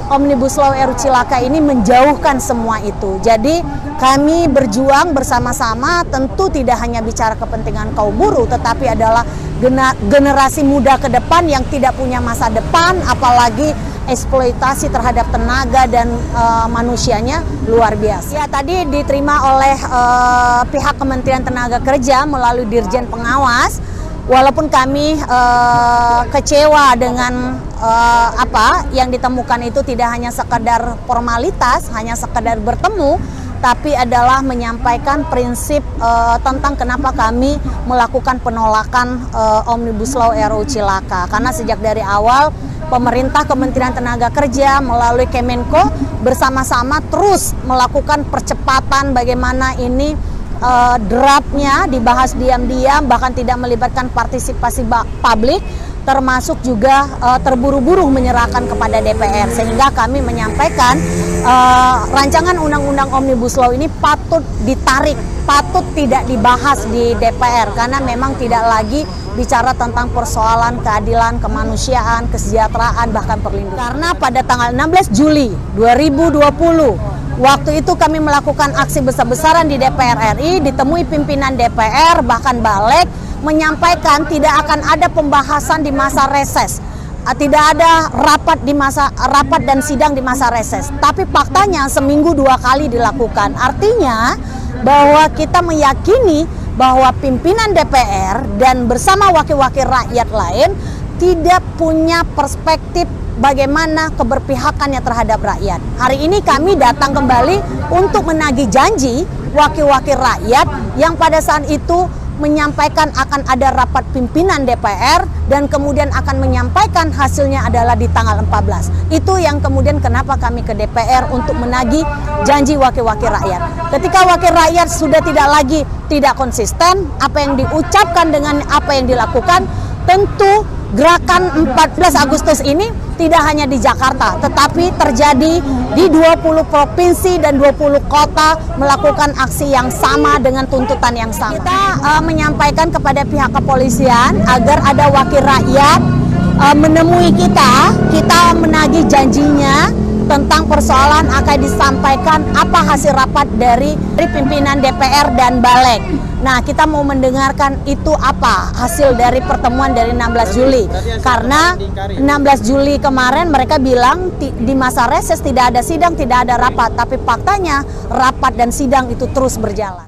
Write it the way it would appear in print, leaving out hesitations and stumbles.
Omnibus Law RUU Cilaka ini menjauhkan semua itu. Jadi kami berjuang bersama-sama, tentu tidak hanya bicara kepentingan kaum buruh, tetapi adalah generasi muda ke depan yang tidak punya masa depan, apalagi eksploitasi terhadap tenaga dan manusianya luar biasa. Ya, tadi diterima oleh pihak Kementerian Tenaga Kerja melalui Dirjen Pengawas. Walaupun kami kecewa dengan apa yang ditemukan itu tidak hanya sekedar formalitas, hanya sekedar bertemu, tapi adalah menyampaikan prinsip tentang kenapa kami melakukan penolakan Omnibus Law RUU Cilaka. Karena sejak dari awal pemerintah Kementerian Tenaga Kerja melalui Kemenko bersama-sama terus melakukan percepatan bagaimana ini draftnya dibahas diam-diam, bahkan tidak melibatkan partisipasi publik, termasuk juga terburu-buru menyerahkan kepada DPR, sehingga kami menyampaikan rancangan undang-undang Omnibus Law ini patut ditarik, patut tidak dibahas di DPR, karena memang tidak lagi bicara tentang persoalan keadilan, kemanusiaan, kesejahteraan, bahkan perlindungan. Karena pada tanggal 16 Juli 2020 waktu itu kami melakukan aksi besar-besaran di DPR RI, ditemui pimpinan DPR, bahkan Balik, menyampaikan tidak akan ada pembahasan di masa reses. Tidak ada rapat dan sidang di masa reses. Tapi faktanya seminggu 2 kali dilakukan. Artinya bahwa kita meyakini bahwa pimpinan DPR dan bersama wakil-wakil rakyat lain tidak punya perspektif bagaimana keberpihakannya terhadap rakyat. Hari ini kami datang kembali untuk menagih janji wakil-wakil rakyat yang pada saat itu menyampaikan akan ada rapat pimpinan DPR dan kemudian akan menyampaikan hasilnya adalah di tanggal 14. Itu yang kemudian kenapa kami ke DPR untuk menagih janji wakil-wakil rakyat. Ketika wakil rakyat sudah tidak konsisten, apa yang diucapkan dengan apa yang dilakukan, tentu gerakan 14 Agustus ini tidak hanya di Jakarta, tetapi terjadi di 20 provinsi dan 20 kota melakukan aksi yang sama dengan tuntutan yang sama. Kita menyampaikan kepada pihak kepolisian agar ada wakil rakyat menemui kita menagih janjinya tentang persoalan akan disampaikan apa hasil rapat dari pimpinan DPR dan Balik. Nah, kita mau mendengarkan itu apa hasil dari pertemuan dari 16 Juli. Karena 16 Juli kemarin mereka bilang di masa reses tidak ada sidang, tidak ada rapat. Tapi faktanya rapat dan sidang itu terus berjalan.